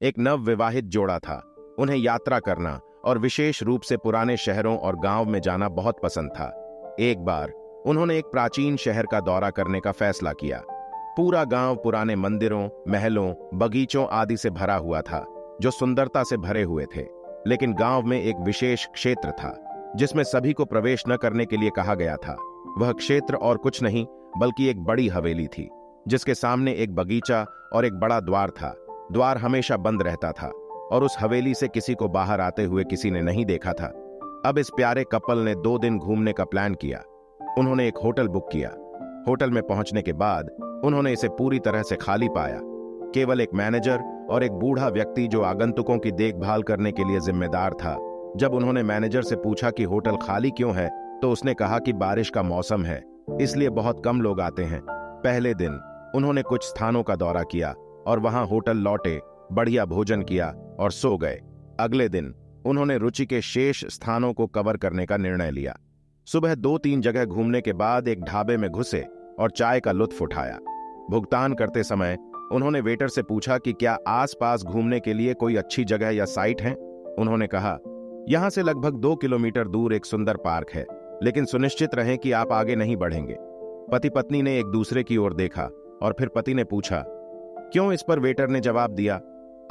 एक नवविवाहित जोड़ा था। उन्हें यात्रा करना और विशेष रूप से पुराने शहरों और गांव में जाना बहुत पसंद था। एक बार उन्होंने एक प्राचीन शहर का दौरा करने का फैसला किया। पूरा गांव पुराने मंदिरों, महलों, बगीचों आदि से भरा हुआ था, जो सुंदरता से भरे हुए थे। लेकिन गांव में एक विशेष क्षेत्र था जिसमें सभी को प्रवेश न करने के लिए कहा गया था। वह क्षेत्र और कुछ नहीं बल्कि एक बड़ी हवेली थी, जिसके सामने एक बगीचा और एक बड़ा द्वार था। द्वार हमेशा बंद रहता था और उस हवेली से किसी को बाहर आते हुए किसी ने नहीं देखा था। अब इस प्यारे कपल ने 2 दिन घूमने का प्लान किया। उन्होंने एक होटल बुक किया। होटल में पहुंचने के बाद उन्होंने इसे पूरी तरह से खाली पाया। केवल एक मैनेजर और एक बूढ़ा व्यक्ति जो आगंतुकों की देखभाल करने के लिए जिम्मेदार था। जब उन्होंने मैनेजर से पूछा कि होटल खाली क्यों है, तो उसने कहा कि बारिश का मौसम है, इसलिए बहुत कम लोग आते हैं। पहले दिन उन्होंने कुछ स्थानों का दौरा किया और वहां होटल लौटे, बढ़िया भोजन किया और सो गए। अगले दिन उन्होंने रुचि के शेष स्थानों को कवर करने का निर्णय लिया। सुबह 2-3 जगह घूमने के बाद एक ढाबे में घुसे और चाय का लुत्फ उठाया। भुगतान करते समय उन्होंने वेटर से पूछा कि क्या आसपास घूमने के लिए कोई अच्छी जगह या साइट है। उन्होंने कहा, यहां से लगभग 2 किलोमीटर दूर एक सुंदर पार्क है, लेकिन सुनिश्चित रहें कि आप आगे नहीं बढ़ेंगे। पति पत्नी ने एक दूसरे की ओर देखा और फिर पति ने पूछा, क्यों? इस पर वेटर ने जवाब दिया,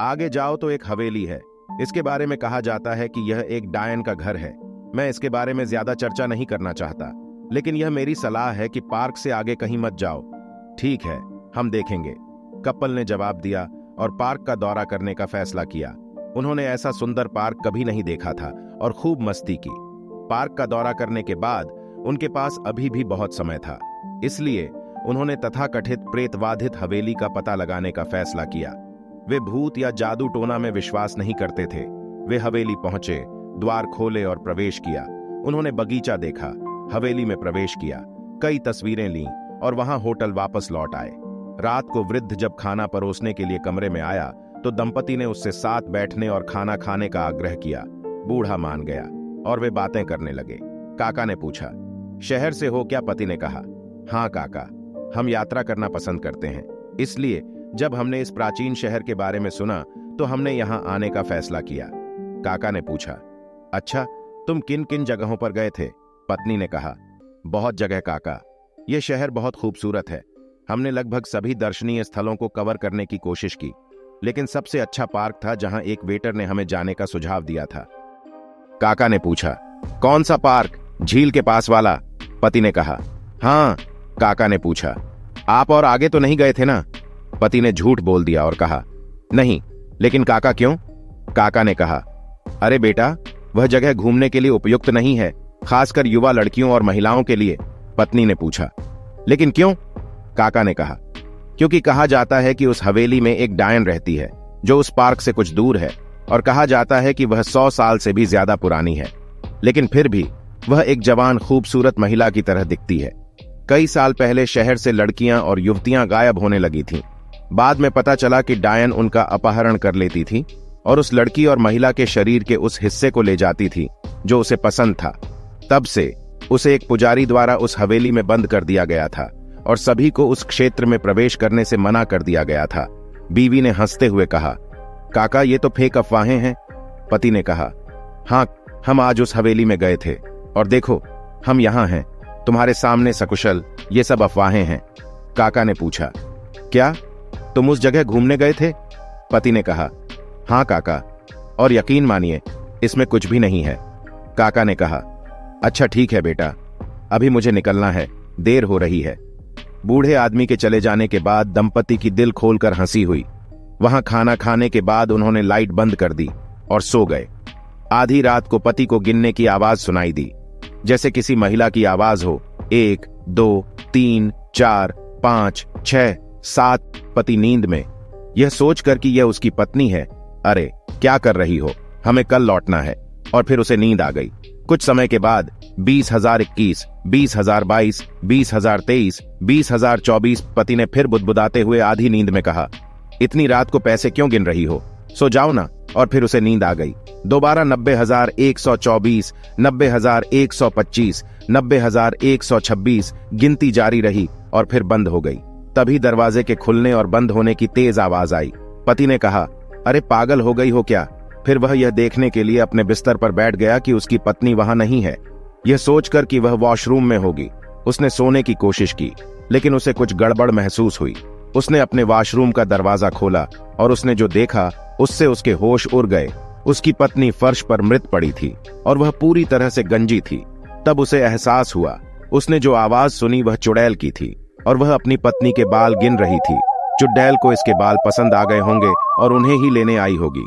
आगे जाओ तो एक हवेली है। इसके बारे में कहा जाता है कि यह एक डायन का घर है। मैं इसके बारे में ज्यादा चर्चा नहीं करना चाहता, लेकिन यह मेरी सलाह है कि पार्क से आगे कहीं मत जाओ। ठीक है, हम देखेंगे, कपल ने जवाब दिया और पार्क का दौरा करने का फैसला किया। उन्होंने ऐसा सुंदर पार्क कभी नहीं देखा था और खूब मस्ती की। पार्क का दौरा करने के बाद उनके पास अभी भी बहुत समय था, इसलिए उन्होंने तथाकथित प्रेतवाधित हवेली का पता लगाने का फैसला किया। वे भूत या जादू टोना में विश्वास नहीं करते थे। वे हवेली पहुंचे, द्वार खोले और प्रवेश किया। उन्होंने बगीचा देखा, हवेली में प्रवेश किया, कई तस्वीरें लीं और वहां होटल वापस लौट आए। रात को वृद्ध जब खाना परोसने के लिए कमरे में आया तो दंपति ने उससे साथ बैठने और खाना खाने का आग्रह किया। बूढ़ा मान गया और वे बातें करने लगे। काका ने पूछा, शहर से हो क्या? पति ने कहा, हाँ काका, हम यात्रा करना पसंद करते हैं, इसलिए जब हमने इस प्राचीन शहर के बारे में सुना तो हमने यहाँ आने का फैसला किया। काका ने पूछा, अच्छा, तुम किन किन जगहों पर गए थे? पत्नी ने कहा, बहुत जगह काका, यह शहर बहुत खूबसूरत है। हमने लगभग सभी दर्शनीय स्थलों को कवर करने की कोशिश की, लेकिन सबसे अच्छा पार्क था जहां एक वेटर ने हमें जाने का सुझाव दिया था। काका ने पूछा, कौन सा पार्क? झील के पास वाला? पति ने कहा, हाँ। काका ने पूछा, आप और आगे तो नहीं गए थे ना? पति ने झूठ बोल दिया और कहा, नहीं। लेकिन काका क्यों? काका ने कहा, अरे बेटा, वह जगह घूमने के लिए उपयुक्त नहीं है, खासकर युवा लड़कियों और महिलाओं के लिए। पत्नी ने पूछा, लेकिन क्यों? काका ने कहा, क्योंकि कहा जाता है कि उस हवेली में एक डायन रहती है जो उस पार्क से कुछ दूर है, और कहा जाता है कि वह 100 साल से भी ज्यादा पुरानी है, लेकिन फिर भी वह एक जवान खूबसूरत महिला की तरह दिखती है। कई साल पहले शहर से लड़कियां और युवतियां गायब होने लगी थीं। बाद में पता चला कि डायन उनका अपहरण कर लेती थी और उस लड़की और महिला के शरीर के उस हिस्से को ले जाती थी जो उसे पसंद था। तब से उसे एक पुजारी द्वारा उस हवेली में बंद कर दिया गया था और सभी को उस क्षेत्र में प्रवेश करने से मना कर दिया गया था। बीवी ने हंसते हुए कहा, काका, ये तो फेक अफवाहें हैं। पति ने कहा, हाँ, हम आज उस हवेली में गए थे और देखो, हम यहाँ हैं, तुम्हारे सामने सकुशल। ये सब अफवाहें हैं। काका ने पूछा, क्या तुम उस जगह घूमने गए थे? पति ने कहा, हाँ काका, और यकीन मानिए इसमें कुछ भी नहीं है। काका ने कहा, अच्छा ठीक है बेटा, अभी मुझे निकलना है, देर हो रही है। बूढ़े आदमी के चले जाने के बाद दंपति की दिल खोलकर हंसी हुई। वहां खाना खाने के बाद उन्होंने लाइट बंद कर दी और सो गए। आधी रात को पति को गिनने की आवाज सुनाई दी, जैसे किसी महिला की आवाज हो। 1 2 3 4 5 6 7। पति नींद में, यह सोचकर कि यह उसकी पत्नी है, अरे क्या कर रही हो, हमें कल लौटना है। और फिर उसे नींद आ गई। कुछ समय के बाद 20,021, 20,022, 20,023, 20,024। पति ने फिर बुदबुदाते हुए आधी नींद में कहा, इतनी रात को पैसे क्यों गिन रही हो, सो जाओ ना। और फिर उसे नींद आ गई। दोबारा 90,124, 90,125, 90,126 गिनती जारी रही और फिर बंद हो गई। तभी दरवाजे के खुलने और बंद होने की तेज आवाज आई। पति ने कहा, अरे पागल हो गई हो क्या? फिर वह यह देखने के लिए अपने बिस्तर पर बैठ गया कि उसकी पत्नी वहां नहीं है। यह सोचकर कि वह वॉशरूम में होगी, उसने सोने की कोशिश की, लेकिन उसे कुछ गड़बड़ महसूस हुई। उसने अपने वॉशरूम का दरवाजा खोला और उसने जो देखा उससे उसके होश उड़ गए। उसकी पत्नी फर्श पर मृत पड़ी थी और वह पूरी तरह से गंजी थी। तब उसे एहसास हुआ, उसने जो आवाज सुनी वह चुड़ैल की थी और वह अपनी पत्नी के बाल गिन रही थी। चुड़ैल को इसके बाल पसंद आ गए होंगे और उन्हें ही लेने आई होगी।